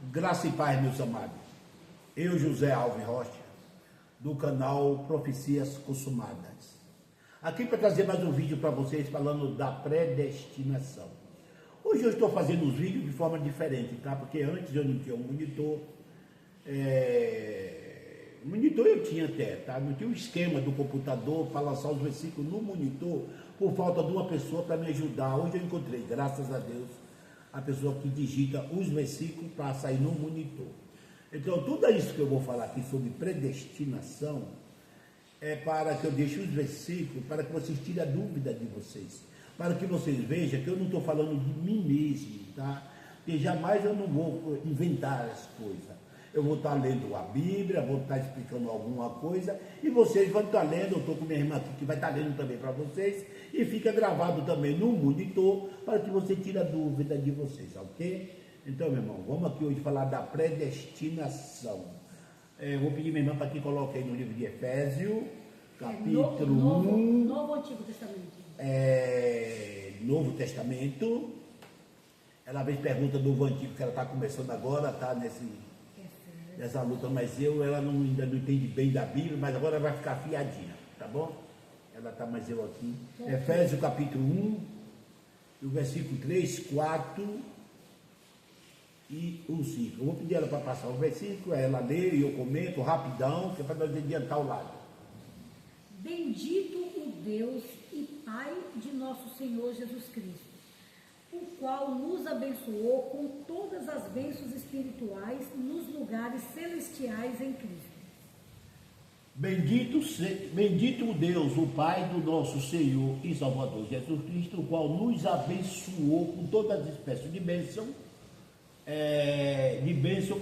Graça e paz, meus amados. Eu, José Alves Rocha, do canal Profecias Consumadas. Aqui para trazer mais um vídeo para vocês falando da predestinação. Hoje eu estou fazendo os vídeos de forma diferente, tá? Porque antes eu não tinha um monitor. Monitor eu tinha até, tá? Não tinha um esquema do computador para lançar os versículos no monitor por falta de uma pessoa para me ajudar. Hoje eu encontrei, graças a Deus, a pessoa que digita os versículos para sair no monitor. Então, tudo isso que eu vou falar aqui sobre predestinação é para que eu deixe os versículos, para que vocês tirem a dúvida de vocês, para que vocês vejam que eu não estou falando de mim mesmo, tá? Porque jamais eu não vou inventar as coisas. Eu vou estar lendo a Bíblia, vou estar explicando alguma coisa, e vocês vão estar lendo. Eu estou com minha irmã aqui que vai estar lendo também para vocês, e fica gravado também no monitor, para que você tire a dúvida de vocês, ok? Então, meu irmão, vamos aqui hoje falar da predestinação. Eu vou pedir minha irmã para que coloque aí no livro de Efésios, capítulo 1. Novo Antigo Testamento. Novo Testamento. Ela fez pergunta do Novo Antigo, que ela está começando agora, está nessa luta, mas ela ainda não entende bem da Bíblia, mas agora vai ficar afiadinha, tá bom? Ela está mais eu aqui. Efésios capítulo 1, o versículo 3, 4 e 5. Eu vou pedir ela para passar o versículo, ela lê e eu comento rapidão, que é para nós adiantar o lado. Bendito o Deus e Pai de nosso Senhor Jesus Cristo, o qual nos abençoou com todas as bênçãos espirituais nos lugares celestiais em Cristo. Bendito o Deus, o Pai do nosso Senhor e Salvador Jesus Cristo, o qual nos abençoou com todas as espécies de bênçãos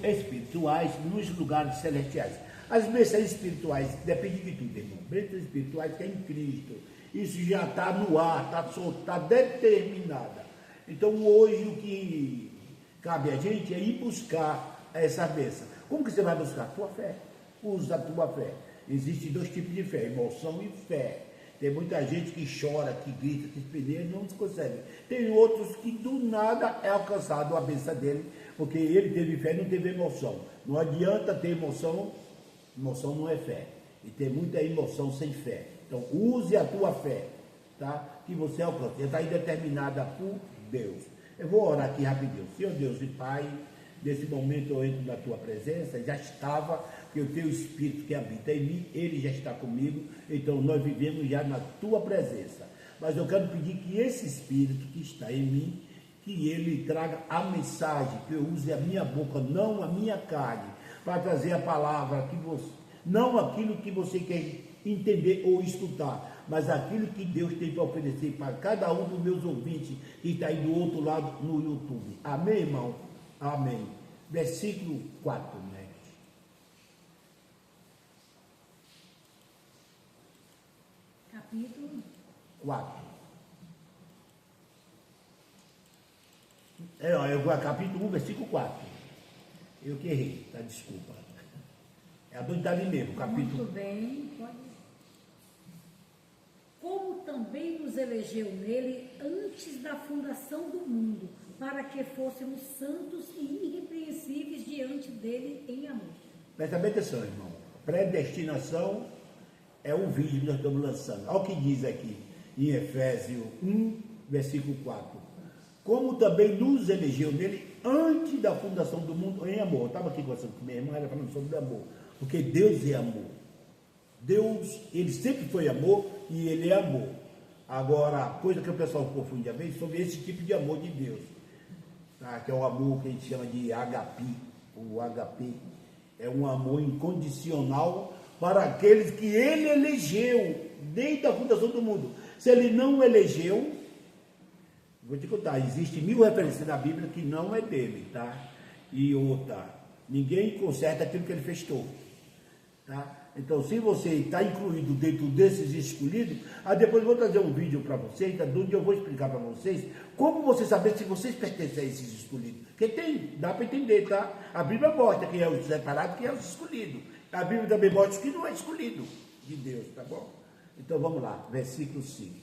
espirituais nos lugares celestiais. As bênçãos espirituais dependem de tudo, irmão. Bênçãos espirituais que é em Cristo. Isso já está no ar, está solto, está determinada. Então hoje o que cabe a gente é ir buscar essa bênção. Como que você vai buscar? Tua fé. Usa a tua fé. Existem dois tipos de fé, emoção e fé. Tem muita gente que chora, que grita, que espelha, não consegue. Tem outros que do nada é alcançado a bênção dele, porque ele teve fé e não teve emoção. Não adianta ter emoção não é fé. E tem muita emoção sem fé. Então use a tua fé, tá? Que você alcança. Já está aí determinada por Deus. Eu vou orar aqui rapidinho. Senhor Deus e Pai, nesse momento eu entro na tua presença, já estava, porque o teu Espírito que habita em mim, ele já está comigo, então nós vivemos já na tua presença. Mas eu quero pedir que esse Espírito que está em mim, que ele traga a mensagem, que eu use a minha boca, não a minha carne, para trazer a palavra, não aquilo que você quer entender ou escutar, mas aquilo que Deus tem para oferecer para cada um dos meus ouvintes que está aí do outro lado no YouTube. Amém, irmão? Amém. Versículo 4, né? Capítulo 4. Capítulo 1, versículo 4. Eu que errei, tá? Desculpa. É a doida ali mesmo, capítulo. Muito bem, pode. Como também nos elegeu nele antes da fundação do mundo, para que fôssemos santos e irrepreensíveis diante dele em amor. Presta bem atenção, irmão. Predestinação é um vídeo que nós estamos lançando. Olha o que diz aqui em Efésios 1, versículo 4. Como também nos elegeu nele antes da fundação do mundo em amor. Eu estava aqui conversando com minha irmã, ela falando sobre amor. Porque Deus é amor. Deus, ele sempre foi amor e ele é amor. Agora, a coisa que o pessoal confunde a vez sobre esse tipo de amor de Deus, tá? Que é o amor que a gente chama de agape. O agape é um amor incondicional para aqueles que ele elegeu desde a fundação do mundo. Se ele não elegeu, vou te contar, existe 1000 referências na Bíblia que não é dele, tá? E outra, ninguém conserta aquilo que ele fez todo, tá? Então, se você está incluído dentro desses escolhidos, aí depois eu vou trazer um vídeo para vocês, onde eu vou explicar para vocês como você saber se vocês pertencem a esses escolhidos. Porque dá para entender, tá? A Bíblia mostra quem é o separado, quem é os escolhidos. A Bíblia também mostra que não é escolhido de Deus, tá bom? Então vamos lá, versículo 5.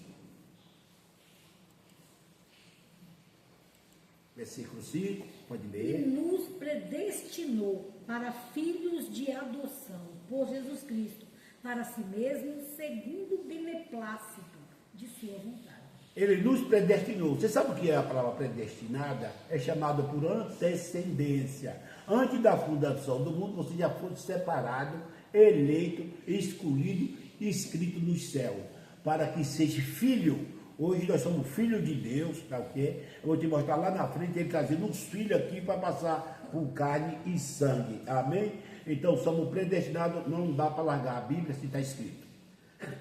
Versículo 5, pode E ler. nos predestinou para filhos de adoção por Jesus Cristo, para si mesmo, segundo o beneplácito de sua vontade. Ele nos predestinou. Você sabe o que é a palavra predestinada? É chamada por antecedência. Antes da fundação do mundo, você já foi separado, eleito, escolhido e escrito no céu, para que seja filho. Hoje nós somos filhos de Deus, tá ok? Eu vou te mostrar lá na frente, ele trazendo uns filhos aqui para passar por carne e sangue. Amém? Então somos predestinados, não dá para largar a Bíblia se está escrito.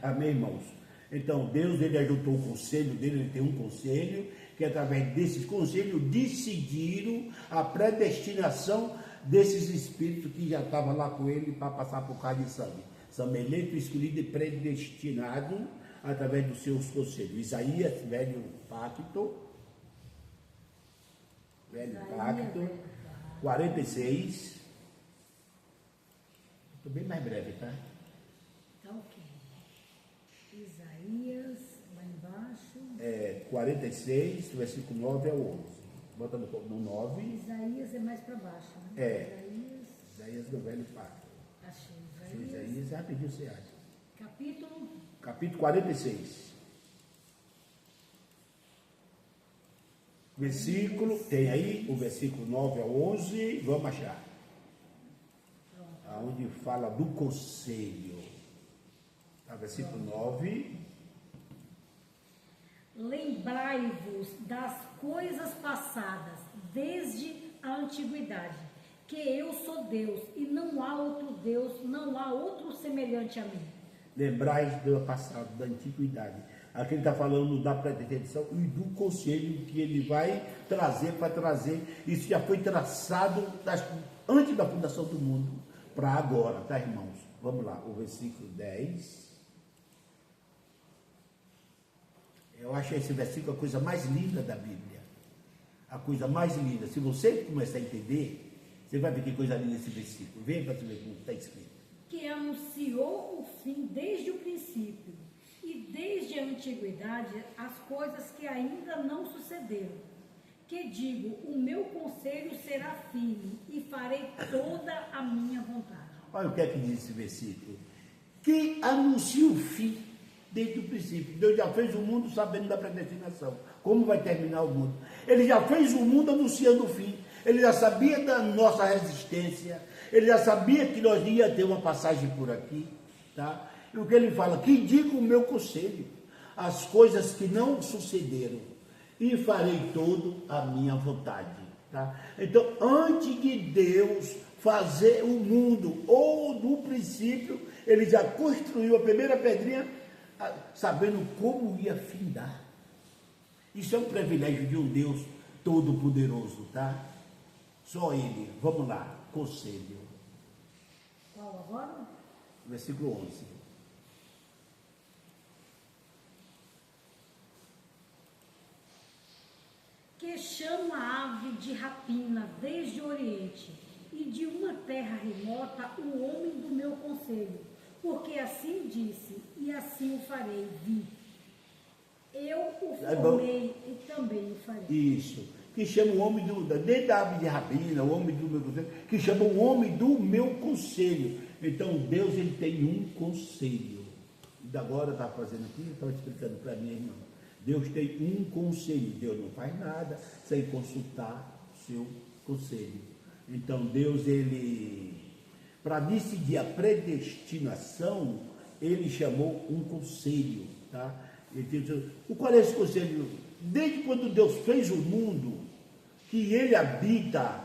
Amém, irmãos? Então, Deus, ele ajuntou o conselho dele, ele tem um conselho, que através desses conselhos decidiram a predestinação desses espíritos que já estavam lá com ele para passar por carne e sangue. São eleitos, escolhidos e predestinados através dos seus conselhos. Isaías, velho pacto, 46. Estou bem mais breve, tá? Tá ok. Isaías, lá embaixo. 46, versículo 9 ao 11. Bota no 9. Isaías é mais para baixo, né? Isaías do velho pacto. Achei. Isaías, rapidinho você acha. Capítulo 46. Versículo, tem aí o versículo 9 ao 11, vamos achar. Onde fala do conselho. Versículo 9. Lembrai-vos das coisas passadas, desde a antiguidade, que eu sou Deus, e não há outro Deus, não há outro semelhante a mim. Lembrais do passado, da antiguidade. Aqui ele está falando da predestinação e do conselho que ele vai trazer para trazer. Isso já foi traçado antes da fundação do mundo para agora, tá, irmãos? Vamos lá, o versículo 10. Eu acho esse versículo a coisa mais linda da Bíblia. A coisa mais linda. Se você começar a entender, você vai ver que coisa linda esse versículo. Vem para você ver como está escrito. Que anunciou o fim desde o princípio, e desde a antiguidade as coisas que ainda não sucederam. Que digo, o meu conselho será firme, e farei toda a minha vontade. Olha o que é que diz esse versículo. Que anuncia o fim desde o princípio. Deus já fez o mundo sabendo da predestinação. Como vai terminar o mundo? Ele já fez o mundo anunciando o fim. Ele já sabia da nossa resistência. Ele já sabia que nós ia ter uma passagem por aqui. Tá? E o que ele fala? Que diga o meu conselho. As coisas que não sucederam. E farei todo a minha vontade. Tá? Então, antes de Deus fazer o mundo, ou no princípio, ele já construiu a primeira pedrinha, sabendo como ia findar. Isso é um privilégio de um Deus todo-poderoso, tá? Só ele. Vamos lá, conselho. Qual agora? Versículo 11. Que chama a ave de rapina desde o Oriente, e de uma terra remota o homem do meu conselho, porque assim disse, e assim o farei, vi. Eu o formei e também o farei. Isso. Que chama o homem desde a ave de rapina, o homem do meu conselho, que chama o homem do meu conselho. Então Deus, ele tem um conselho. E agora está fazendo aqui, estava explicando para mim, irmão. Deus tem um conselho. Deus não faz nada sem consultar o seu conselho. Então Deus, ele, para decidir a predestinação, ele chamou um conselho, tá? Qual é esse conselho? Desde quando Deus fez o mundo, que ele habita,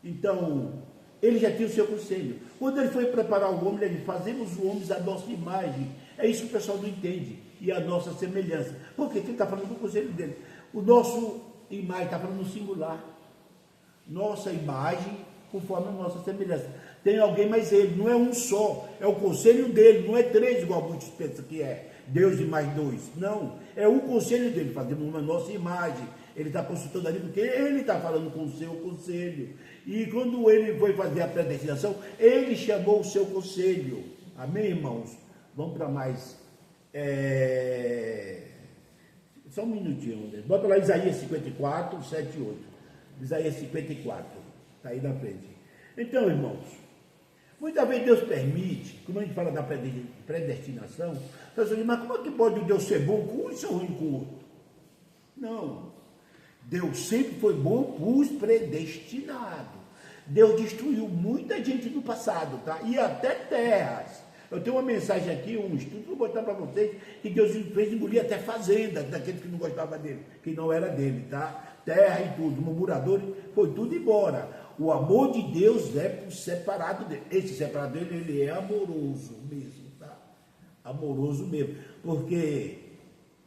então, ele já tinha o seu conselho. Quando ele foi preparar o homem, ele disse, fazemos o homem à nossa imagem. É isso que o pessoal não entende. E a nossa semelhança. Por quê? Porque ele está falando do conselho dele. O nosso imagem está falando no singular. Nossa imagem, conforme a nossa semelhança. Tem alguém, mas ele não é um só. É o conselho dele, não é três, igual muitos pensam que é. Deus e mais dois. Não. É o conselho dele. Fazemos uma nossa imagem. Ele está consultando ali porque ele está falando com o seu conselho. E quando ele foi fazer a predestinação, ele chamou o seu conselho. Amém, irmãos? Vamos para mais. Só um minutinho. Bota lá Isaías 54, 7 e 8. Isaías 54, está aí na frente. Então, irmãos, muitas vezes Deus permite, como a gente fala da predestinação, mas como é que pode Deus ser bom com um e ser ruim com o outro? Não. Deus sempre foi bom para os predestinados. Deus destruiu muita gente no passado, tá? E até terras. Eu tenho uma mensagem aqui, um estudo, vou botar para vocês, que Deus fez engolir até fazenda, daqueles que não gostavam dele, que não era dele, tá? Terra e tudo, murmuradores, foi tudo embora. O amor de Deus é por separado dele. Esse separado dele, ele é amoroso mesmo, tá? Amoroso mesmo. Porque,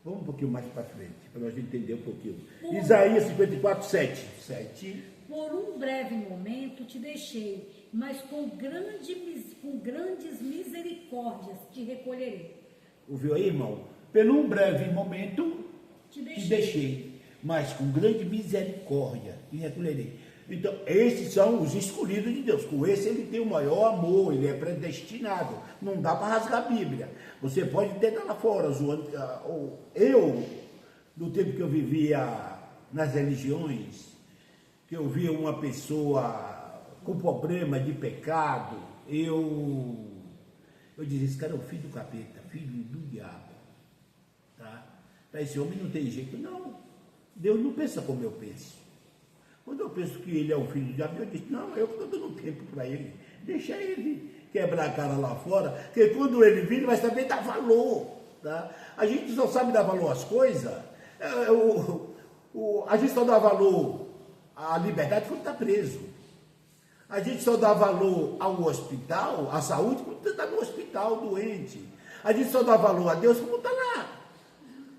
vamos um pouquinho mais para frente, para nós entender um pouquinho. Isaías 54, 7. Por um breve momento te deixei, mas com grandes misericórdias te recolherei. Ouviu aí, irmão? Pelo um breve momento te deixei, mas com grande misericórdia te recolherei. Então, esses são os escolhidos de Deus. Com esse ele tem o maior amor, ele é predestinado. Não dá para rasgar a Bíblia. Você pode ter lá fora, zoando. Eu, no tempo que eu vivia nas religiões, que eu via uma pessoa com problema de pecado, eu dizia, esse cara é o filho do capeta, filho do diabo. Tá? Para esse homem não tem jeito, não. Deus não pensa como eu penso. Quando eu penso que ele é o filho do diabo, eu disse, não, eu estou dando tempo para ele. Deixa ele quebrar a cara lá fora, porque quando ele vir, ele vai saber dar valor. Tá? A gente só sabe dar valor às coisas, a gente só dá valor à liberdade quando está preso. A gente só dá valor ao hospital, à saúde, quando está no hospital doente. A gente só dá valor a Deus quando está lá,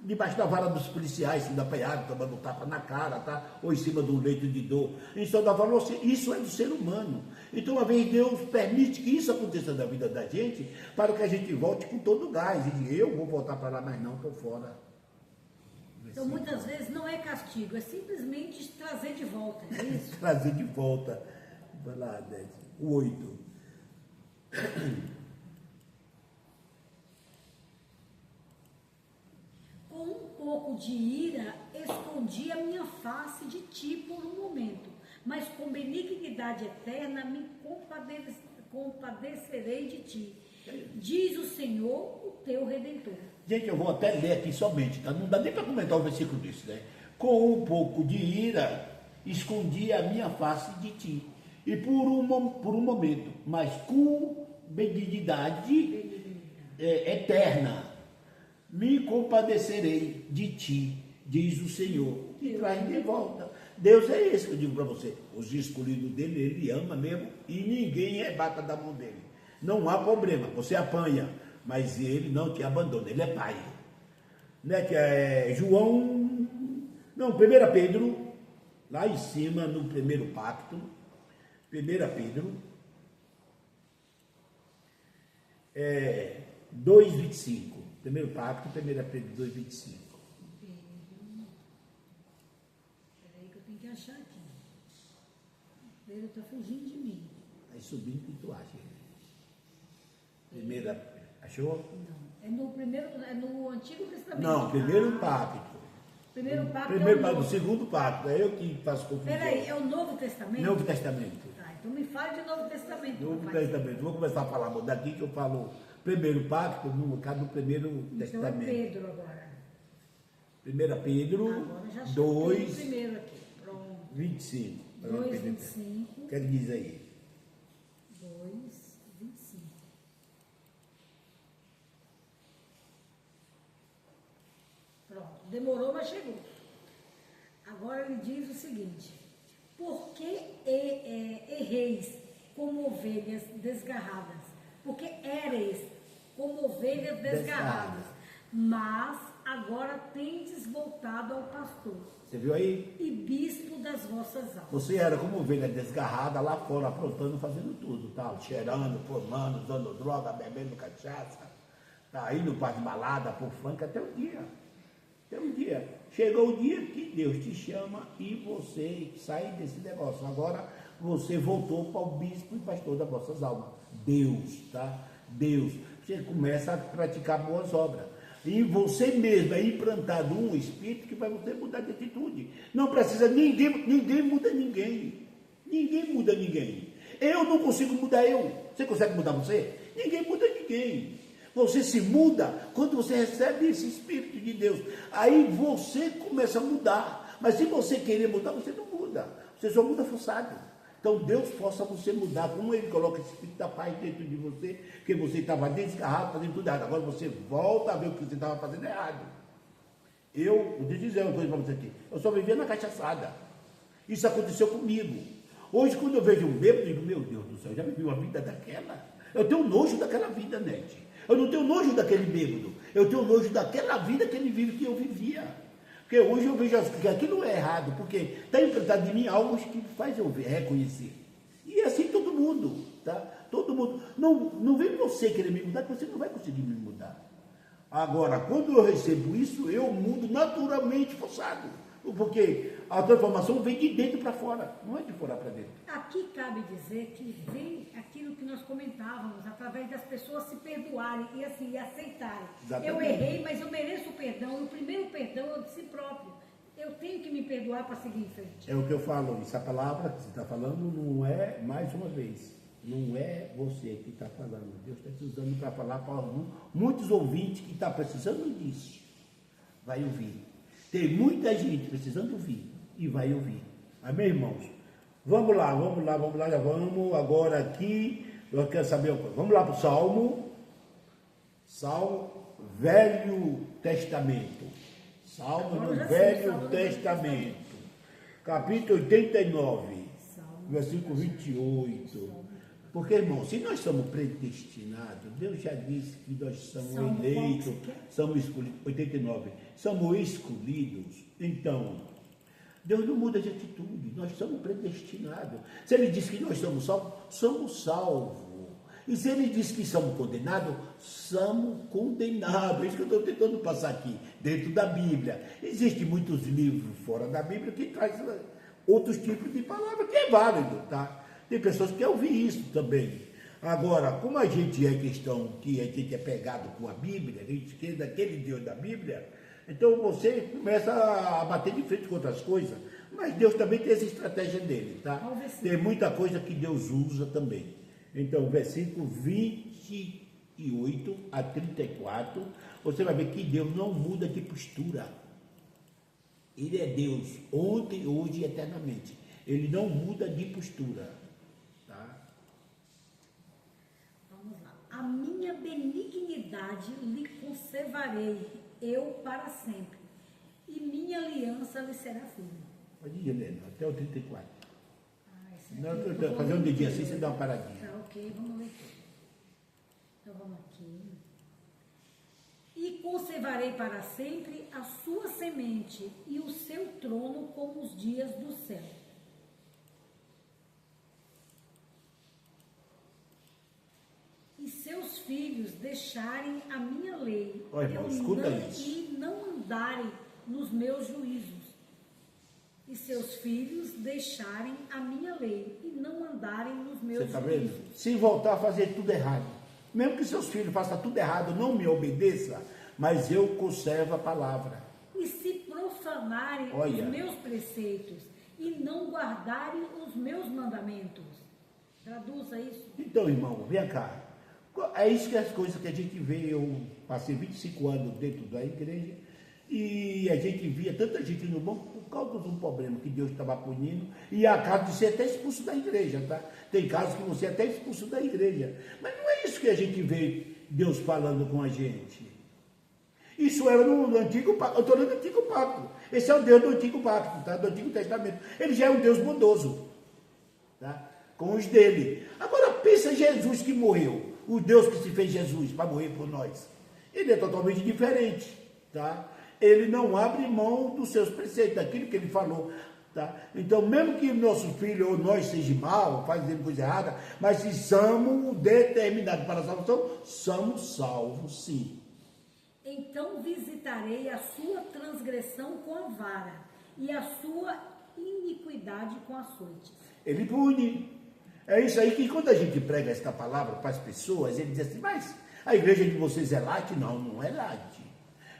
debaixo da vara dos policiais, sendo apanhado, tomando tapa na cara, tá? Ou em cima de um leito de dor. A gente só dá valor, isso é do ser humano. Então, uma vez Deus permite que isso aconteça na vida da gente, para que a gente volte com todo o gás. E diga, eu vou voltar para lá, mas não, estou fora. Então, muitas vezes não é castigo, é simplesmente trazer de volta, é isso? Trazer de volta. Vai lá, 10. O 8. Com um pouco de ira, escondi a minha face de ti por um momento, mas com benignidade eterna me compadecerei de ti, diz o Senhor, o teu Redentor. Gente, eu vou até ler aqui somente, tá? Não dá nem para comentar o versículo disso, né? Com um pouco de ira, escondi a minha face de ti, e por um momento, mas com benignidade eterna, me compadecerei de ti, diz o Senhor, e traz de volta. Deus é esse que eu digo para você, os escolhidos dele, ele ama mesmo, e ninguém rebata da mão dele. Não há problema, você apanha, mas ele não te abandona, ele é pai. Né? Que é João, não, 1 Pedro, lá em cima, no primeiro pacto, 1 Pedro, 2,25. Primeiro pacto, 1 Pedro 2,25. Peraí que eu tenho que achar aqui. Pedro está fugindo de mim. Aí subindo que tu acha. Primeira, achou? Não, é no primeiro, é no Antigo Testamento. Não, primeiro pacto. Primeiro pacto Primeiro é o pacto, Novo. segundo pacto, é eu que faço confusão. Peraí, é o Novo Testamento? Novo Testamento. Tá, então me fale de Novo Testamento. Novo rapaz. Testamento. Vou começar a falar daqui que eu falo primeiro pacto, no caso do primeiro Então é testamento. Pedro agora. 1 Pedro Agora já achei o 2, primeiro aqui. Pronto. 25. 2,25. O que ele diz aí? 2,25. Pronto. Demorou, mas chegou. Agora ele diz o seguinte: por que erreis como ovelhas desgarradas? Porque éreis como ovelhas desgarradas, mas agora tendes voltado ao pastor Você viu aí? e bispo das vossas almas. Você era como ovelha desgarrada lá fora, aprontando, fazendo tudo, tá? Cheirando, fumando, usando droga, bebendo cachaça, tá? Indo para as baladas, por funk, até o dia. Até um dia. Chegou o dia que Deus te chama e você sai desse negócio. Agora você voltou para o bispo e pastor das vossas almas. Deus, tá? Deus. Você começa a praticar boas obras. em você mesmo é implantado um espírito que vai você mudar de atitude. Não precisa, ninguém muda ninguém. Ninguém muda ninguém. Eu não consigo mudar eu. Você consegue mudar você? Ninguém muda ninguém. Você se muda quando você recebe esse Espírito de Deus. Aí você começa a mudar. Mas se você querer mudar, você não muda. Você só muda forçado. Então Deus força você mudar. Como Ele coloca esse Espírito da paz dentro de você, que você estava desgarrado, fazendo tudo errado. Agora você volta a ver o que você estava fazendo errado. Vou dizer uma coisa para você aqui. Eu só vivia na cachaçada. Isso aconteceu comigo. Hoje, quando eu vejo um bêbado, eu digo, meu Deus do céu, eu já vivi uma vida daquela. Eu tenho nojo daquela vida, Nete. Eu não tenho nojo daquele bêbado. Eu tenho nojo daquela vida que ele vive, que eu vivia. Porque hoje eu vejo que aquilo é errado, porque está implantado em mim algo que faz eu reconhecer. E assim todo mundo, tá? Todo mundo. Não vem você querer me mudar, que você não vai conseguir me mudar. Agora, quando eu recebo isso, eu mudo naturalmente forçado. Porque a transformação vem de dentro para fora, não é de fora para dentro. Aqui cabe dizer que vem aquilo que nós comentávamos, através das pessoas se perdoarem e assim, aceitarem. Exatamente. Eu errei, mas eu mereço o perdão, e o primeiro perdão é de si próprio. Eu tenho que me perdoar para seguir em frente. É o que eu falo, essa palavra que você está falando não é, mais uma vez, não é você que está falando. Deus está te usando para falar para muitos ouvintes que estão precisando disso. Vai ouvir. Tem muita gente precisando ouvir e vai ouvir. Amém, irmãos? Vamos lá, já vamos agora aqui. Eu quero saber uma coisa. Vamos lá para o Salmo Velho Testamento. Salmo do Velho Testamento. Capítulo 89, versículo 28. Porque, irmão, se nós somos predestinados, Deus já disse que nós somos eleitos, somos escolhidos, 89, somos escolhidos. Então, Deus não muda de atitude, nós somos predestinados. Se Ele diz que nós somos salvos, somos salvos. E se Ele diz que somos condenados, somos condenados. É isso que eu estou tentando passar aqui, dentro da Bíblia. Existem muitos livros fora da Bíblia que trazem outros tipos de palavras, que é válido, tá? Tem pessoas que querem ouvir isso também. Agora, como a gente é questão que a gente é pegado com a Bíblia, a gente quer daquele Deus da Bíblia, então você começa a bater de frente com outras coisas. Mas Deus também tem essa estratégia dele, tá? Tem muita coisa que Deus usa também. Então, versículo 28 a 34, você vai ver que Deus não muda de postura. Ele é Deus ontem, hoje e eternamente. Ele não muda de postura. A minha benignidade lhe conservarei, eu para sempre, e minha aliança lhe será firme. Pode ir, Helena, até o 34. Fazer um dedinho assim, você dá uma paradinha. Tá, ok, vamos ler tudo. Então vamos aqui. E conservarei para sempre a sua semente e o seu trono como os dias do céu. E seus filhos deixarem a minha lei. Olha, irmão, escuta isso. E não andarem nos meus juízos. E seus filhos deixarem a minha lei e não andarem nos meus juízos. Você está vendo? Se voltar a fazer tudo errado, mesmo que seus filhos façam tudo errado, não me obedeça, mas eu conservo a palavra. E se profanarem os meus preceitos e não guardarem os meus mandamentos. Traduza isso. Então, irmão, vem cá. É isso que é as coisas que a gente vê. Eu passei 25 anos dentro da igreja e a gente via tanta gente no banco por causa de um problema que Deus estava punindo, e há casos de ser até expulso da igreja, tá? Tem casos que você é até expulso da igreja. Mas não é isso que a gente vê Deus falando com a gente. Isso era no Antigo Pacto. Eu estou no Antigo Pacto. Esse é o Deus do Antigo Pacto, tá? Do Antigo Testamento. Ele já é um Deus bondoso, tá? Com os dele. Agora pensa Jesus que morreu. O Deus que se fez Jesus para morrer por nós. Ele é totalmente diferente, tá? Ele não abre mão dos seus preceitos, daquilo que ele falou, tá? Então, mesmo que nosso filho ou nós seja mal, fazendo coisa errada, mas se somos determinados para a salvação, somos salvos, sim. Então visitarei a sua transgressão com a vara e a sua iniquidade com açoites. Ele pune. É isso aí que quando a gente prega esta palavra para as pessoas, ele diz assim, mas a igreja de vocês é light? Não, não é light.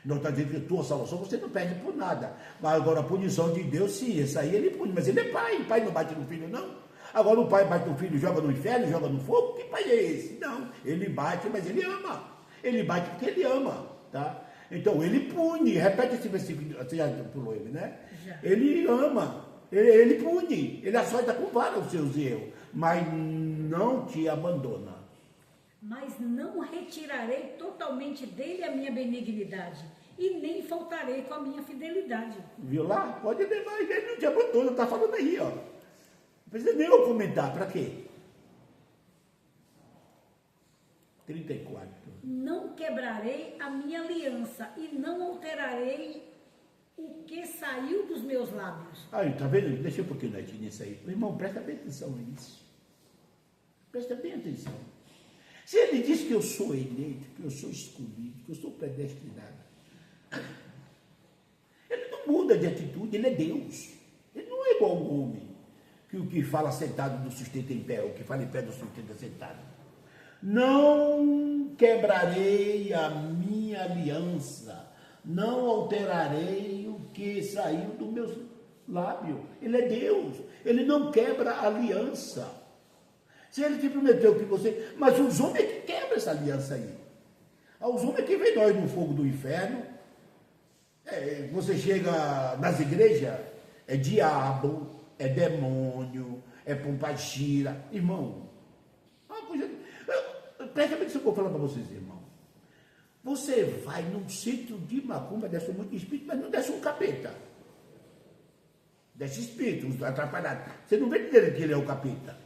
Não está dizendo que a tua salvação você não perde por nada. Mas agora a punição de Deus, sim, essa aí ele pune. Mas ele é pai. Pai não bate no filho, não. Agora o pai bate no filho, joga no inferno, joga no fogo. Que pai é esse? Não. Ele bate, mas ele ama. Ele bate porque ele ama. Tá? Então ele pune. Repete esse versículo. Você já pulou ele, né? Já. Ele ama. Ele pune. Ele açoita com vara os seus erros. Mas não te abandona. Mas não retirarei totalmente dele a minha benignidade, e nem faltarei com a minha fidelidade. Viu lá? Pode ler mais, ele não te abandona, está falando aí, ó. Não precisa nem eu comentar, para quê? 34. Não quebrarei a minha aliança, e não alterarei o que saiu dos meus lábios. Aí, tá vendo? Deixa um pouquinho nisso aí. Irmão, presta bem atenção nisso. Presta bem atenção. Se ele diz que eu sou eleito, que eu sou escolhido, que eu sou predestinado, ele não muda de atitude, ele é Deus. Ele não é igual ao homem, que o que fala sentado não sustenta em pé, o que fala em pé não sustenta sentado. Não quebrarei a minha aliança, não alterarei o que saiu do meu lábio. Ele é Deus, ele não quebra a aliança. Se ele te prometeu que você... Mas os homens é que quebram essa aliança aí. Os homens é que vem nós no fogo do inferno. Você chega nas igrejas, é diabo, é demônio, é pompagira. Irmão, presta atenção que eu vou falar para vocês, irmão. Você vai num centro de macumba, desce muito espírito, mas não desce um capeta. Desce espírito, atrapalhado. Você não vê dizer que ele é o capeta.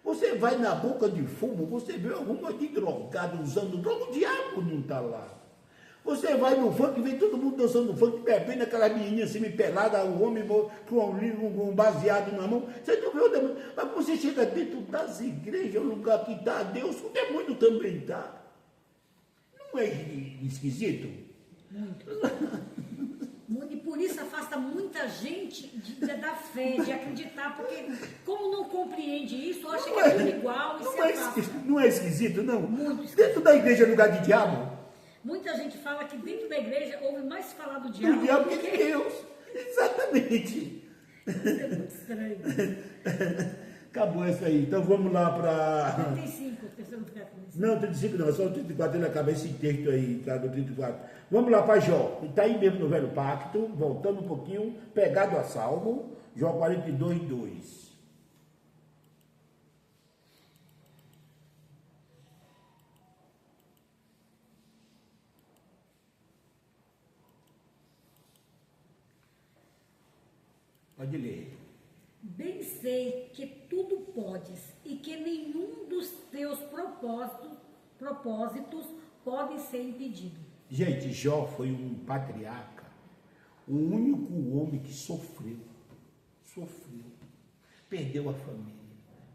Você vai na boca de fumo, você vê alguma de drogado usando droga, o diabo não está lá. Você vai no funk, vem todo mundo dançando no funk, bebendo aquela menininha assim, pelada, o homem com um baseado na mão. Você não vê o demônio. Mas você chega dentro das igrejas, o lugar que está Deus, o demônio também está. Não é esquisito? Muito. E por isso afasta muita gente da fé, de acreditar, porque como não compreende isso, acha que é tudo igual e se afasta. Não é esquisito, não? Muito esquisito. Dentro da igreja é lugar de diabo? Muita gente fala que dentro da igreja ouve mais falar do Do diabo diabo que de Deus. Exatamente. Isso é muito estranho. Acabou essa aí. Então vamos lá para... 35, você não ficar com isso. Não, 35 não, só o 34, ele acaba esse texto aí, tá, do 34. Vamos lá para Jó, está aí mesmo no Velho Pacto, voltando um pouquinho, pegado a Salmo, Jó 42, 2. Pode ler. Bem sei que tudo podes e que nenhum dos teus propósitos pode ser impedido. Gente, Jó foi um patriarca, o único homem que sofreu, perdeu a família,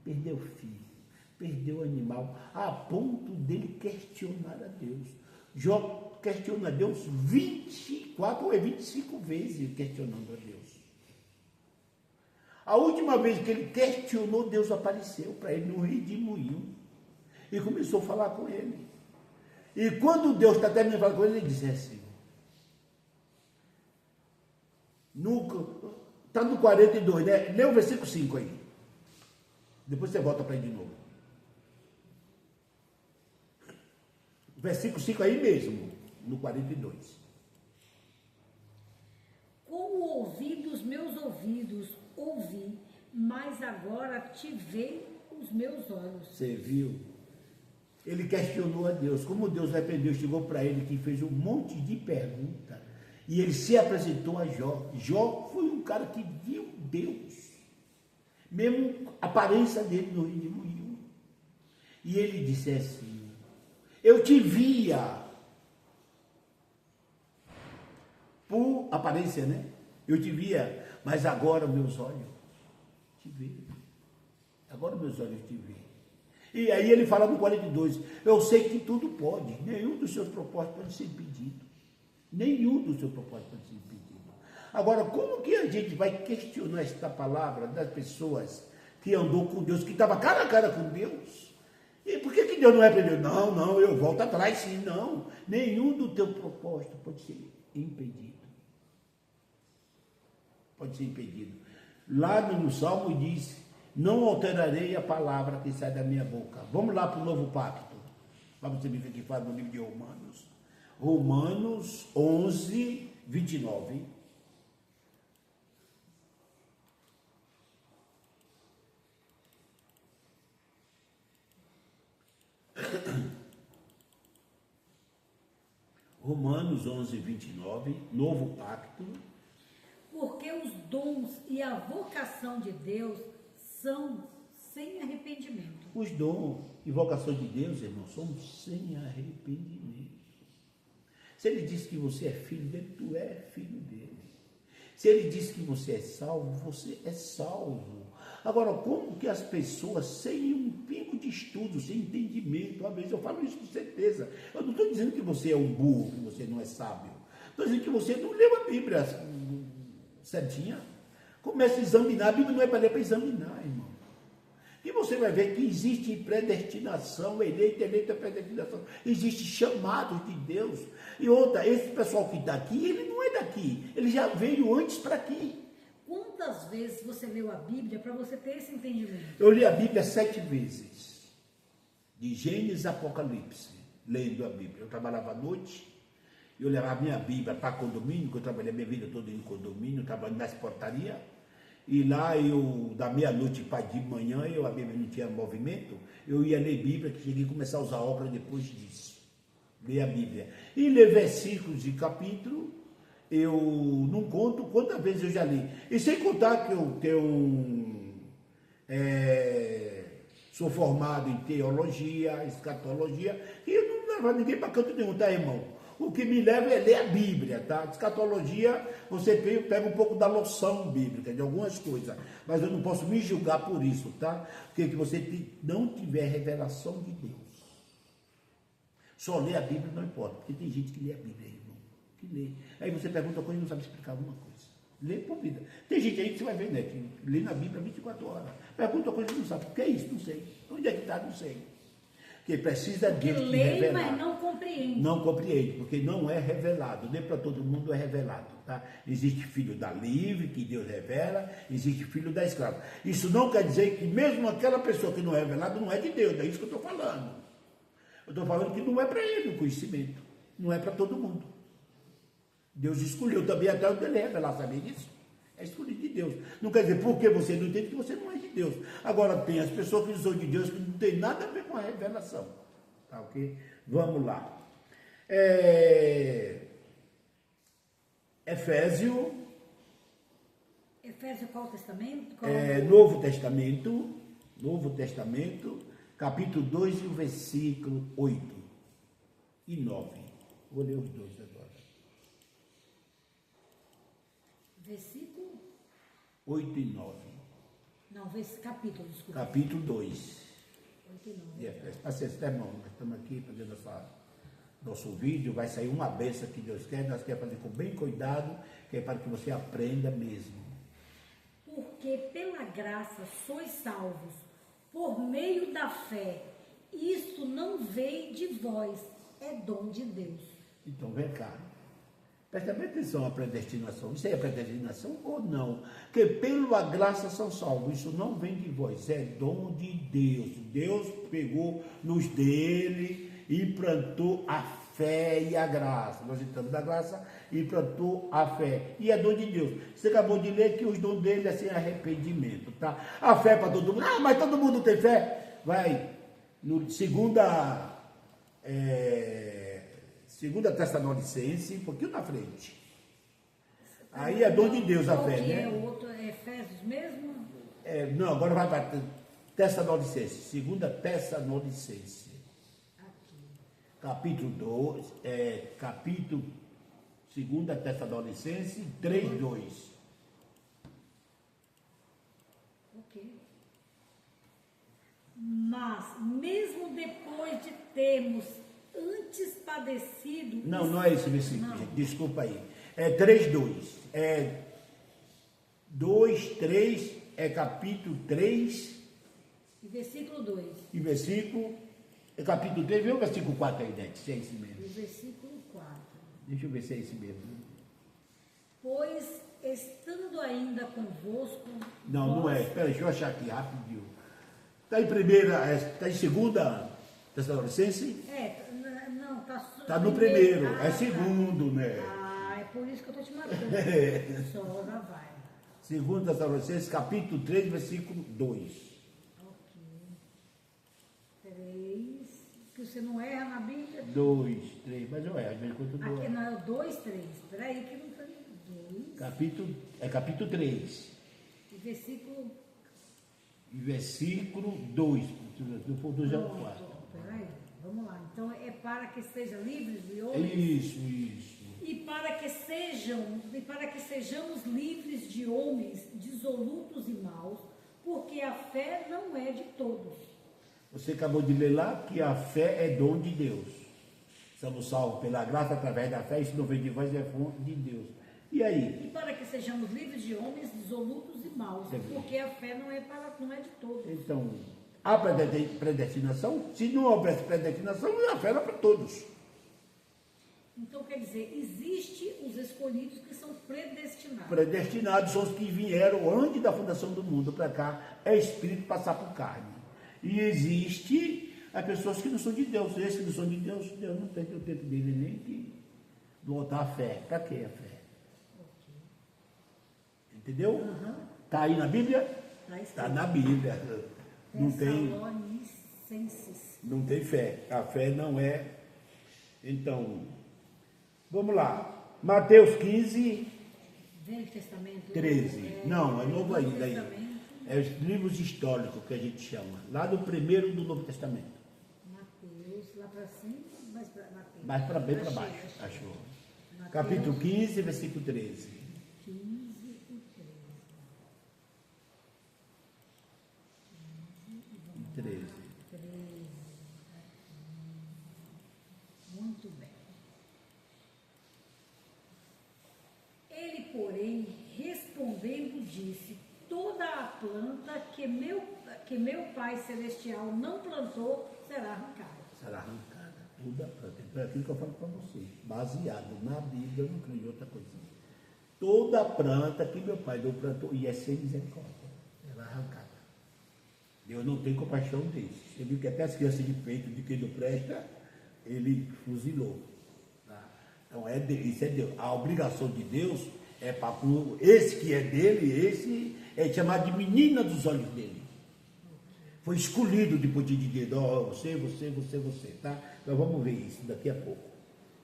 perdeu o filho, perdeu o animal, a ponto dele questionar a Deus. Jó questiona a Deus 24 ou 25 vezes questionando a Deus. A última vez que ele questionou, Deus apareceu para ele no redemoinho e começou a falar com ele. E quando Deus está terminando de falar com ele, ele disse assim, está no 42, né? Lê o versículo 5 aí. Depois você volta para ele de novo. Versículo 5 aí mesmo, no 42. Como ouvi dos meus ouvidos, ouvi, mas agora te vê os meus olhos. Você viu? Ele questionou a Deus. Como Deus arrependeu, chegou para ele que fez um monte de perguntas. E ele se apresentou a Jó. Jó foi um cara que viu Deus. Mesmo a aparência dele no redemoinho. E ele disse assim, eu te via por aparência, né? Eu te via, mas agora meus olhos te veem. Agora meus olhos te veem. E aí ele fala no 42, eu sei que tudo pode, nenhum dos seus propósitos pode ser impedido. Nenhum dos seus propósitos pode ser impedido. Agora, como que a gente vai questionar esta palavra das pessoas que andou com Deus, que estava cara a cara com Deus, E por que Deus não repreendeu? Não, eu volto atrás sim, não. Nenhum do teu propósito pode ser impedido. Pode ser impedido. Lá no Salmo diz, não alterarei a palavra que sai da minha boca. Vamos lá para o novo pacto. Vamos ver o que fala no livro de Romanos. Romanos 11, 29. Romanos 11, 29, novo pacto. Porque os dons e a vocação de Deus são sem arrependimento. Os dons e vocações de Deus, irmão, são sem arrependimento. Se ele diz que você é filho dele, tu é filho dele. Se ele diz que você é salvo. Agora, como que as pessoas, sem um pingo de estudo, sem entendimento, às vezes eu falo isso com certeza. Eu não estou dizendo que você é um burro, que você não é sábio. Estou dizendo que você não leu a Bíblia certinha. Comece a examinar. A Bíblia não é para ler, para examinar, irmão. E você vai ver que existe predestinação, eleito é predestinação. Existe chamados de Deus. E outra, esse pessoal que está aqui, ele não é daqui. Ele já veio antes para aqui. Quantas vezes você leu a Bíblia para você ter esse entendimento? Eu li a Bíblia 7 vezes. De Gênesis a Apocalipse, lendo a Bíblia. Eu trabalhava à noite, eu levava a minha Bíblia para condomínio, que eu trabalhei a minha vida toda em condomínio, trabalhando nas portarias. E lá eu, da meia-noite para de manhã, a Bíblia não tinha movimento, eu ia ler Bíblia, que cheguei a começar a usar óculos depois disso. Ler a Bíblia. E ler versículos de capítulo, eu não conto quantas vezes eu já li. E sem contar que eu sou formado em teologia, escatologia, e eu não levo ninguém para canto nenhum, tá, irmão? O que me leva é ler a Bíblia, tá? Escatologia, você pega um pouco da noção bíblica, de algumas coisas, mas eu não posso me julgar por isso, tá? Porque que você não tiver revelação de Deus. Só ler a Bíblia não importa, porque tem gente que lê a Bíblia, irmão, que lê. Aí você pergunta uma coisa e não sabe explicar alguma coisa. Lê por vida. Tem gente aí que você vai ver, né, que lê na Bíblia 24 horas. Pergunta uma coisa e não sabe. O que é isso? Não sei. Onde é que está? Não sei. Porque precisa de Deus te revelar. Lê, mas não compreende. Não compreende, porque não é revelado. Nem para todo mundo é revelado, tá? Existe filho da livre, que Deus revela. Existe filho da escrava. Isso não quer dizer que mesmo aquela pessoa que não é revelada não é de Deus. É isso que eu estou falando. Eu estou falando que não é para ele o conhecimento. Não é para todo mundo. Deus escolheu também até o dele revelar, sabia disso? É escolhido de Deus. Não quer dizer porque você não entende que você não é de Deus. Agora tem as pessoas que são de Deus que não tem nada a ver com a revelação. Tá ok? Vamos lá. Efésio Efésio qual testamento? Novo Testamento, capítulo 2 e o versículo 8 e 9. Vou ler os dois agora. Versículo 8 e 9. Não, capítulo, desculpa. Capítulo 2. 8 e 9. de Efésios. Paciência, irmão, nós estamos aqui fazendo nosso vídeo, vai sair uma benção que Deus quer, nós queremos fazer com bem cuidado, que é para que você aprenda mesmo. Porque pela graça sois salvos, por meio da fé. Isto não veio de vós, é dom de Deus. Então, vem cá. Presta bem atenção à predestinação. Isso é predestinação ou não? Que pela graça são salvos. Isso não vem de vós, é dom de Deus. Deus pegou nos dele e implantou a fé e a graça. Nós estamos na graça e implantou a fé. E é dom de Deus. Você acabou de ler que os dons dele é sem arrependimento, tá? A fé é para todo mundo. Ah, mas todo mundo tem fé? Vai, no segunda Tessalonicense, um pouquinho na frente. Aí é dom de Deus a fé, né? É o outro, é Efésios mesmo? Não, agora vai para Tessalonicense, segunda Tessalonicense. Capítulo 2, capítulo 2 Tessalonicense 3:2. Ok. Mas, mesmo depois de termos antes padecido... Não é esse versículo, gente, desculpa aí. É 3:2. 2:3 é capítulo 3. E versículo 2. E versículo É capítulo 3, vê o versículo 4 aí, Dete, se é esse mesmo. O versículo 4. Deixa eu ver se é esse mesmo. Pois, estando ainda convosco... Não, não vós- é. Espera, deixa eu achar aqui rapidinho. Está em primeira, está em segunda Tessalonicense? Não, está... Está no primeiro, Ah, é tá. segundo, né? Ah, é por isso que eu estou te matando. Só já vai. Segunda Tessalonicenses, capítulo 3, versículo 2. Ok. 3. Que você não erra na Bíblia. 2, 3, mas eu erro, às vezes quando eu Aqui dou. não é o 2, 3. Espera aí que não foi 2. Capítulo 3, E versículo... e versículo 2, do 2 ao 4. Espera aí. Vamos lá. Então, é para que sejam livres de É homens. isso. E para que sejamos livres de homens dissolutos e maus, porque a fé não é de todos. Você acabou de ler lá que a fé é dom de Deus. Somos salvos pela graça através da fé, isso não vem de vós, é fonte de Deus. E aí? E para que sejamos livres de homens dissolutos e maus, porque a fé não é de todos. Então, há predestinação? Se não houvesse predestinação, a fé era para todos. Então, quer dizer, existe os escolhidos que são predestinados. Predestinados são os que vieram antes da fundação do mundo para cá, é espírito passar por carne. E existe as pessoas que não são de Deus. Esses que não são de Deus, Deus não tem o tempo dele nem que voltar a fé. Para que a fé? Entendeu? Está aí na Bíblia? Está na Bíblia. Não tem fé. A fé não é. Então, vamos lá. Mateus 15, Velho Testamento. 13. Não, é novo ainda. Aí. Testamento. É os livros históricos que a gente chama. Lá do primeiro do Novo Testamento. Mateus, lá para cima, mais para Mateus. Mais para bem para Achei, baixo. achei. Achou. Mateus Capítulo 15, versículo 13. 15 e 13. 13. 13. Muito bem. Ele, porém, respondendo, disse: toda a planta que meu Pai Celestial não plantou será arrancada. Será arrancada. Toda planta. É aquilo que eu falo para você. Baseado na Bíblia, eu não creio em outra coisa. Toda planta que meu pai não plantou, e é sem misericórdia, será arrancada. Deus não tem compaixão deles. Você viu que até as crianças de peito de quem não presta, ele fuzilou. Tá? Então, isso é Deus. A obrigação de Deus é para esse que é dele, esse é chamado de menina dos olhos dele. Foi escolhido depois de dedo. Ó, você, tá? Então vamos ver isso daqui a pouco.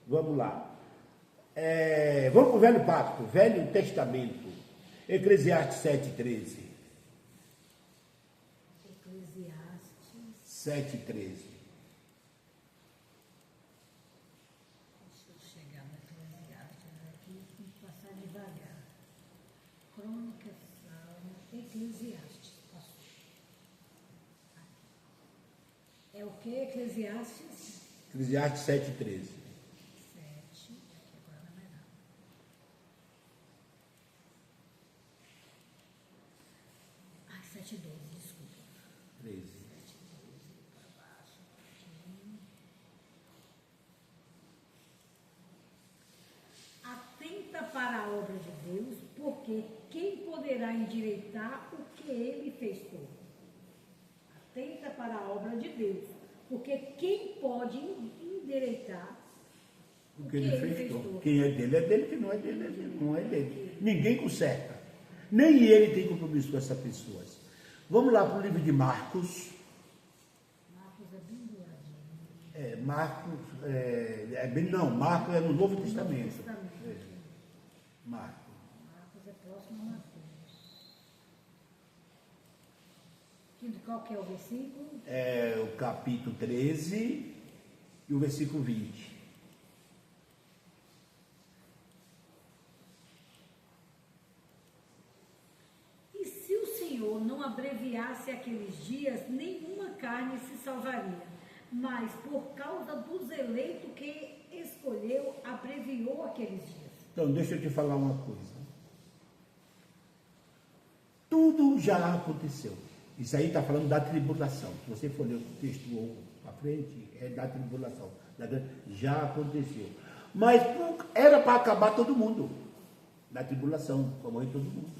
Vamos lá. Vamos para o Velho Pacto, Velho Testamento. Eclesiastes 7,13. Eclesiastes. 7,13. Deixa eu chegar no Eclesiastes aqui e passar devagar. Crônicas, Salmo, Eclesiastes. Passou. É o que? Eclesiastes? Eclesiastes 7,13. 7. Aqui agora não vai dar. Ai, 7,12, desculpa. 13. 7,12 para baixo. Atenta para a obra de Deus, porque quem poderá endireitar o que ele fez todo? Atenta para a obra de Deus, porque quem pode endireitar O que ele fez todo. Quem é dele, quem não é dele, não é dele. Ninguém conserta. Nem ele tem compromisso com essas pessoas. Vamos lá para o livro de Marcos. Marcos é bem doadinho. Marcos, Marcos é no Novo Testamento. Testamento. Marcos. Marcos é próximo a Mateus. Qual que é o versículo? É o capítulo 13 e o versículo 20. E se o Senhor não abreviasse aqueles dias, nenhuma carne se salvaria. Mas por causa dos eleitos que escolheu, abreviou aqueles dias. Então, deixa eu te falar uma coisa. Tudo já aconteceu. Isso aí está falando da tribulação. Se você for ler o texto ou a frente é da tribulação. Já aconteceu. Mas era para acabar todo mundo. Da tribulação, para morrer todo mundo.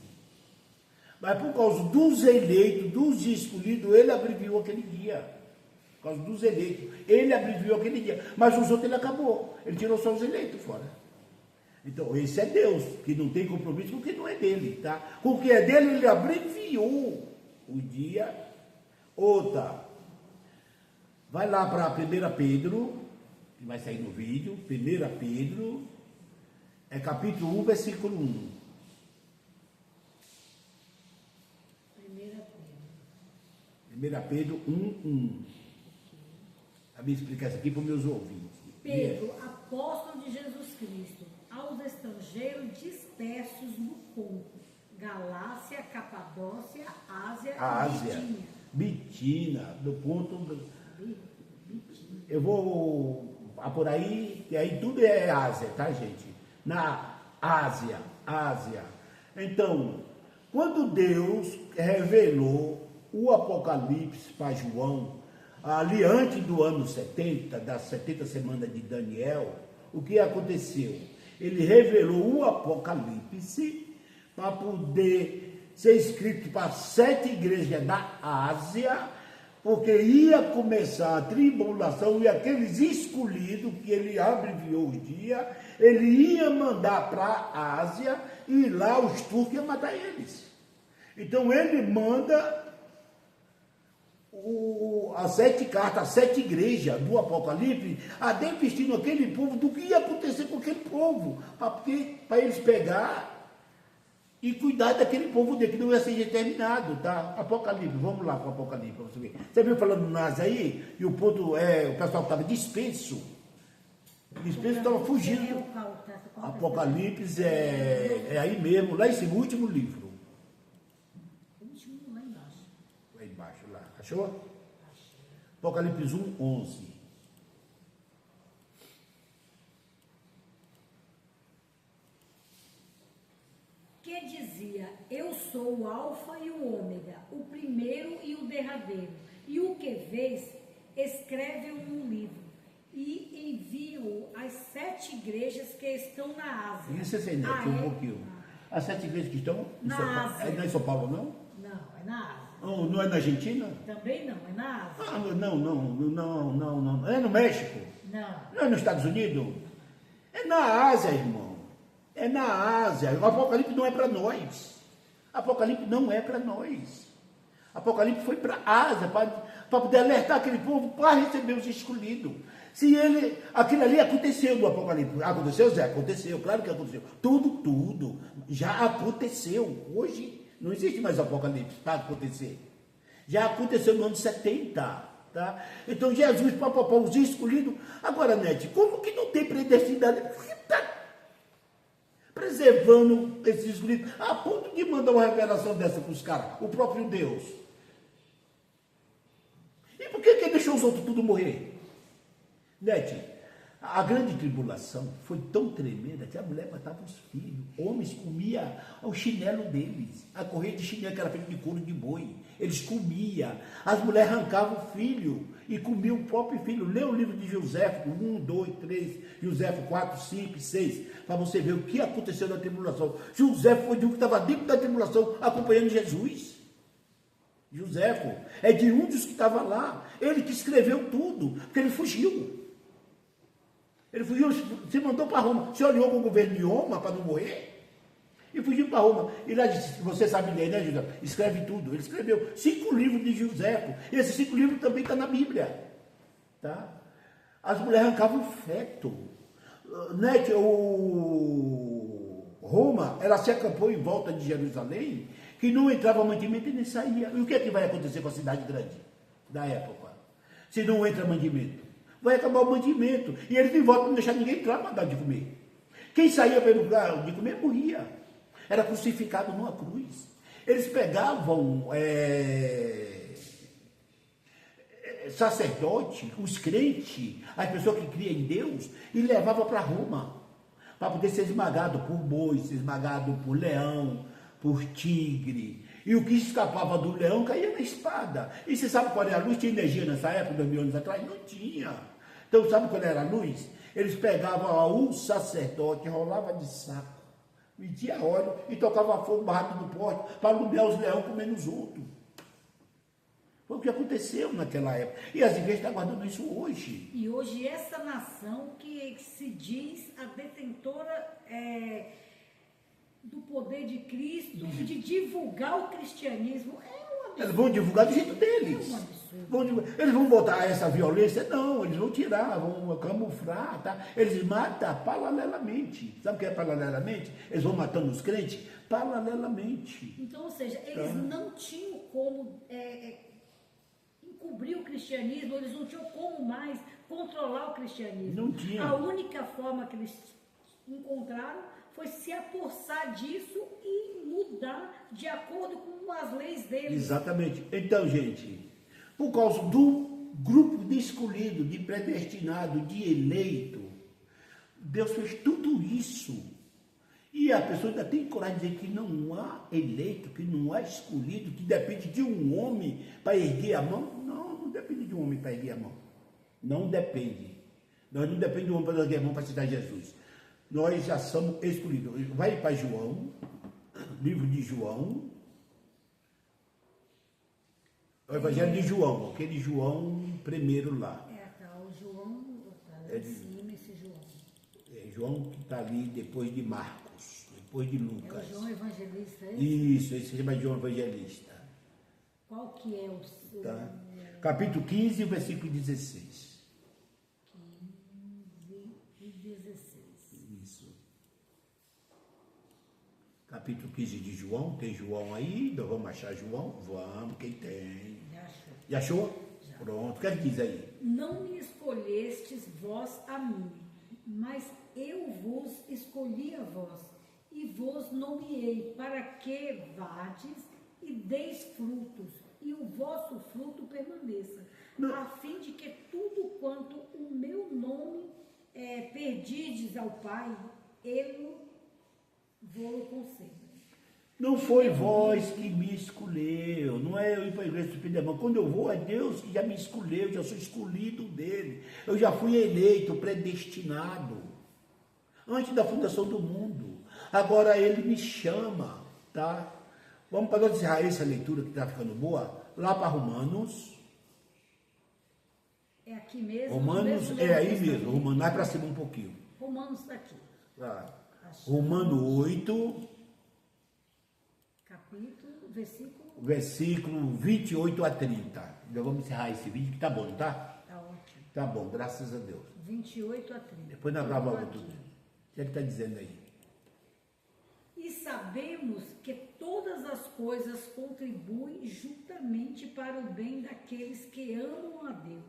Mas por causa dos eleitos, dos escolhidos, ele abreviou aquele dia. Por causa dos eleitos, ele abreviou aquele dia. Mas os outros ele acabou. Ele tirou só os eleitos fora. Então, esse é Deus, que não tem compromisso com o que não é dele, tá? Com o que é dele, ele abreviou o dia. Outra. Vai lá para 1 Pedro, que vai sair no vídeo. 1 Pedro, capítulo 1, versículo 1. 1 Pedro 1:1. A minha explicar isso aqui para os meus ouvintes. Pedro, apóstolo de Jesus Cristo, aos estrangeiros dispersos no Ponto, Galácia, Capadócia, Ásia e Bitínia, do Ponto. Eu vou por aí, e aí tudo é Ásia, tá, gente? Na Ásia. Então, quando Deus revelou o Apocalipse para João, ali antes do ano 70, das 70 semanas de Daniel, o que aconteceu? Ele revelou o Apocalipse para poder ser escrito para 7 igrejas da Ásia, porque ia começar a tribulação e aqueles escolhidos que ele abreviou o dia, ele ia mandar para a Ásia e lá os turcos iam matar eles. Então ele manda as 7 cartas, as 7 igrejas do Apocalipse, advertindo aquele povo do que ia acontecer com aquele povo, para eles pegar e cuidar daquele povo dele, que não ia ser determinado, tá? Apocalipse, vamos lá com o Apocalipse, para você ver. Você viu falando nas aí, e o ponto o pessoal estava dispenso estava fugindo. Apocalipse é aí mesmo, lá em cima, o último livro. Lá embaixo, lá. Achou? Apocalipse 1:11. Que dizia: eu sou o alfa e o ômega, o primeiro e o derradeiro. E o que vês, escreve-o num livro e envia-o às 7 igrejas que estão na Ásia. Isso é sem net, um pouquinho. As 7 igrejas que estão na Ásia. Não é em São Paulo, não? Não, é na Ásia. Não é na Argentina? Também não, é na Ásia. Não. É no México? Não. Não é nos Estados Unidos? É na Ásia, irmão. É na Ásia. O Apocalipse não é para nós. Apocalipse não é para nós. Apocalipse foi para a Ásia, para poder alertar aquele povo para receber os escolhidos. Se aquilo ali aconteceu no Apocalipse. Aconteceu, Zé? Aconteceu, claro que aconteceu. Tudo. Já aconteceu. Hoje não existe mais Apocalipse para acontecer. Já aconteceu no ano 70. Tá? Então Jesus, para os escolhidos. Agora, Nete, como que não tem predestinado? Porque está preservando esses escolhidos a ponto de mandar uma revelação dessa para os caras, o próprio Deus. E por que ele deixou os outros tudo morrer? Nete, a grande tribulação foi tão tremenda que a mulher matava os filhos. Homens comiam o chinelo deles, a correia de chinelo que era feita de couro de boi. Eles comiam. As mulheres arrancavam o filho e comiam o próprio filho. Lê o livro de José, 1, 2, 3, José 4, 5, 6, para você ver o que aconteceu na tribulação. José foi de um que estava dentro da tribulação acompanhando Jesus. José é de um dos que estava lá. Ele que escreveu tudo, porque ele fugiu. Ele fugiu, se mandou para Roma, se olhou com o governo de Roma para não morrer, e fugiu para Roma. E lá disse, você sabe ler, né, José? Escreve tudo. Ele escreveu 5 livros de José. E esses 5 livros também estão na Bíblia. Tá? As mulheres arrancavam o feto. Né, que Roma, ela se acampou em volta de Jerusalém, que não entrava mantimento e nem saía. E o que é que vai acontecer com a cidade grande da época? Se não entra mantimento? Vai acabar o mantimento. E eles em volta não deixaram ninguém entrar para dar de comer. Quem saía para lugar de comer morria. Era crucificado numa cruz. Eles pegavam sacerdote, os crentes, as pessoas que criam em Deus, e levavam para Roma, para poder ser esmagado por boi, ser esmagado por leão, por tigre. E o que escapava do leão caía na espada. E você sabe qual era a luz? Tinha energia nessa época, 2000 anos atrás? Não tinha. Então sabe qual era a luz? Eles pegavam um sacerdote, rolava de saco, metia óleo e tocava fogo barraco do porte para alumiar os leões comendo os outros. Foi o que aconteceu naquela época. E as igrejas estão guardando isso hoje. E hoje essa nação que se diz a detentora do poder de Cristo, de divulgar o cristianismo, é um absurdo. Eles vão divulgar do jeito deles. É um absurdo. Eles vão botar essa violência? Não, eles vão tirar, vão camuflar, tá? Eles matam paralelamente. Sabe o que é paralelamente? Eles vão matando os crentes paralelamente. Então, ou seja, eles não tinham como encobrir o cristianismo, eles não tinham como mais controlar o cristianismo. Não tinha. A única forma que eles encontraram foi se apossar disso e mudar de acordo com as leis deles. Exatamente. Então, gente, por causa do grupo de escolhido, de predestinado, de eleito, Deus fez tudo isso. E a pessoa ainda tem coragem de dizer que não há eleito, que não há escolhido, que depende de um homem para erguer a mão. Não, não depende de um homem para erguer a mão. Não depende. Nós não dependemos de um homem para erguer a mão para citar Jesus. Nós já somos escolhidos. Vai para João, livro de João, o Evangelho de João, aquele João primeiro lá. Tá, o João, tá lá em cima esse João. É João que está ali depois de Marcos, depois de Lucas. É o João Evangelista, é? Isso, esse se chama João Evangelista. Qual que é o Tá? Capítulo 15, versículo 16. 15 e 16. Isso. Capítulo 15 de João, tem João aí, nós vamos achar João? Vamos, quem tem? Já achou? Já achou? Já. Pronto, o que ele diz aí? Não me escolhestes vós a mim, mas eu vos escolhi a vós, e vos nomeei para que vades e deis frutos, e o vosso fruto permaneça, a fim de que tudo quanto o meu nome perdides ao Pai, ele vou conceder. Não foi vós que me escolheu, não é eu ir para a igreja de Pidemão. Quando eu vou, é Deus que já me escolheu, já sou escolhido dele. Eu já fui eleito, predestinado, antes da fundação do mundo. Agora ele me chama, tá? Vamos para nós encerrar essa leitura que está ficando boa, lá para Romanos. É aqui mesmo? Romanos, é aí mesmo, Romanos, vai para cima um pouquinho. Romanos está aqui. Romano 8, capítulo, versículo 28 a 30. Já vamos encerrar esse vídeo que tá bom, não tá? Tá ótimo. Tá bom, graças a Deus. 28 a 30. Depois nós gravamos tudo. O que ele está dizendo aí? E sabemos que todas as coisas contribuem juntamente para o bem daqueles que amam a Deus,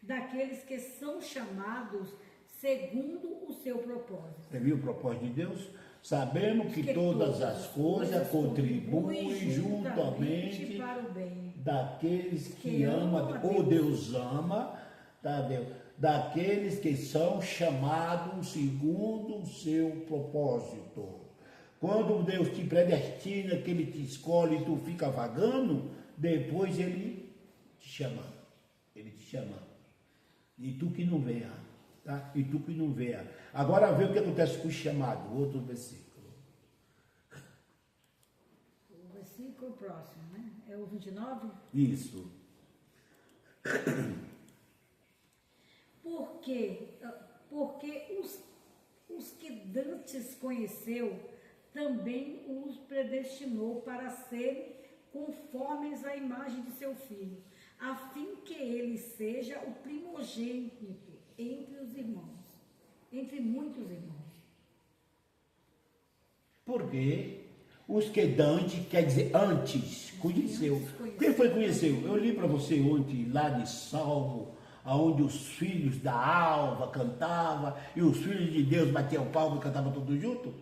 daqueles que são chamados segundo o seu propósito. Você viu o propósito de Deus? Sabemos que todas as coisas contribuem juntamente para o bem daqueles que amam a Deus. Ou Deus ama, tá, Deus? Daqueles que são chamados segundo o seu propósito. Quando Deus te predestina, que Ele te escolhe e tu fica vagando, depois Ele te chama. Ele te chama. E tu que não venha. Tá? E tu que não venha. Agora vê o que acontece com o chamado. Outro versículo. O versículo próximo, né? É o 29? Isso. Porque os que dantes conheceu, também os predestinou para serem conformes à imagem de seu filho, a fim que ele seja o primogênito entre os irmãos, entre muitos irmãos. Porque os que dante, quer dizer antes, conheceu. Quem foi que conheceu? Eu li para você ontem, lá de Salmo, onde os filhos da alva cantavam, e os filhos de Deus batiam palma e cantavam todos juntos.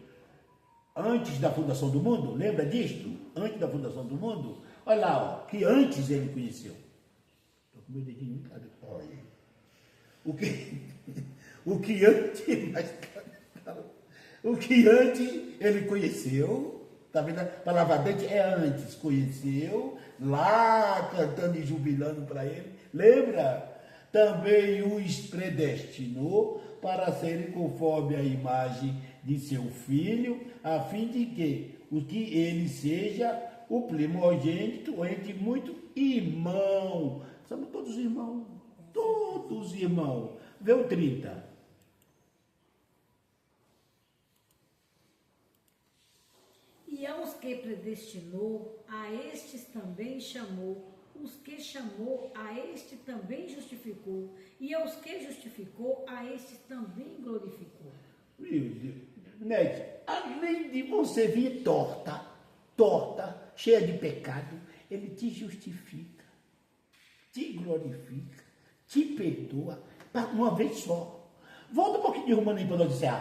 Antes da fundação do mundo, lembra disto? Antes da fundação do mundo, olha lá, ó, que antes ele conheceu. Estou com meu dedinho muito claro. Olha. O que antes ele conheceu, Tá vendo? Para lavar dente é antes. Conheceu, lá cantando e jubilando para ele. Lembra? Também os predestinou para serem conforme a imagem de seu filho, a fim de que ele seja o primogênito entre muitos irmãos. Somos todos irmãos. Todos irmãos. Vê o 30. E aos que predestinou, a estes também chamou. Os que chamou, a este também justificou. E aos que justificou, a este também glorificou. Meu Deus. Nete, além de você vir torta, cheia de pecado, ele te justifica, te glorifica, te perdoa, uma vez só. Volta um pouquinho de Romanos aí para nós dizer.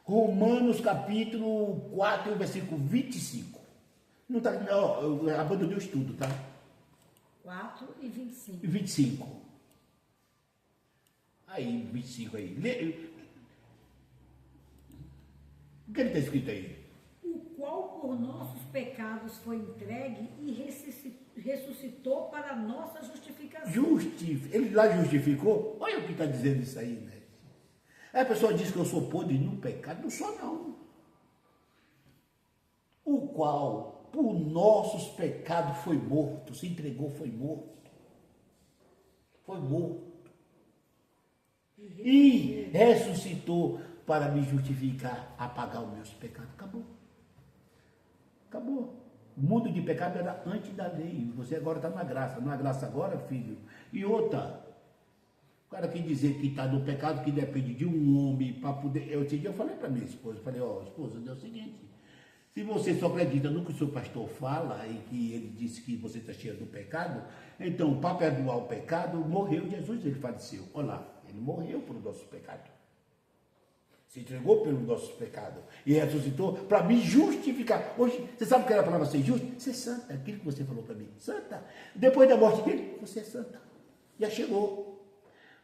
Romanos capítulo 4, versículo 25. Não tá, não, eu abandonei o estudo, tá? 4 e 25. 25. Aí, 25 aí. O que ele está escrito aí? O qual por nossos pecados foi entregue e ressuscitou para a nossa justificação. Ele lá justificou? Olha o que está dizendo isso aí, né? A pessoa diz que eu sou podre no pecado. Não sou, não. O qual por nossos pecados foi morto, se entregou, foi morto. Foi morto. E ressuscitou para me justificar, apagar os meus pecados. Acabou. Acabou. O mundo de pecado era antes da lei. Você agora está na graça. Não é graça agora, filho? E outra, o cara que dizer que está no pecado, que depende de um homem para poder... Eu falei para minha esposa, esposa, é o seguinte, se você só acredita no que o seu pastor fala e que ele disse que você está cheio do pecado, então, para perdoar o pecado, morreu Jesus, ele faleceu. Olha lá, ele morreu por nosso pecado. Se entregou pelos nossos pecados e ressuscitou para me justificar. Hoje, você sabe o que era a palavra ser justo? Ser santa, aquilo que você falou para mim. Santa. Depois da morte dele, você é santa. Já chegou.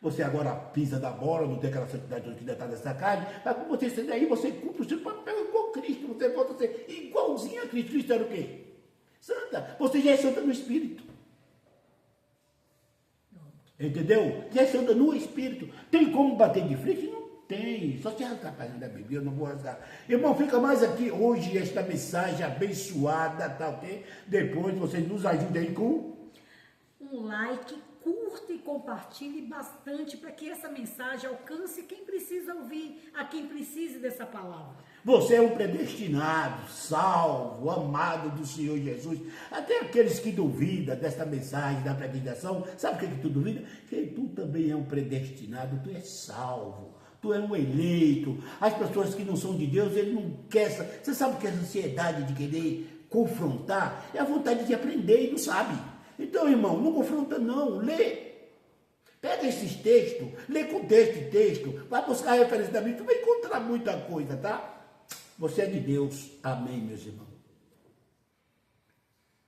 Você agora pisa da bola, não tem aquela santidade que ainda está nessa carne, mas quando você sair daí, você cumpre o seu papel igual Cristo. Você volta a ser igualzinho a Cristo. Cristo era o quê? Santa. Você já é santa no Espírito. Entendeu? Já é santa no Espírito. Tem como bater de frente? Não tem. Só se rasgar a página da Bíblia, eu não vou rasgar. Irmão, fica mais aqui hoje esta mensagem abençoada, tá ok? Depois vocês nos ajudem aí com um like, curta e compartilhe bastante para que essa mensagem alcance quem precisa ouvir, a quem precise dessa palavra. Você é um predestinado, salvo, amado do Senhor Jesus. Até aqueles que duvidam desta mensagem da predestinação, sabe o que tu duvida? Que tu também é um predestinado, tu é salvo. Tu é um eleito. As pessoas que não são de Deus, ele não quer. Você sabe que a ansiedade de querer confrontar é a vontade de aprender e não sabe. Então, irmão, não confronta não, lê. Pega esses textos, lê com texto e texto, vai buscar a referência da Bíblia, tu vai encontrar muita coisa, tá? Você é de Deus. Amém, meus irmãos.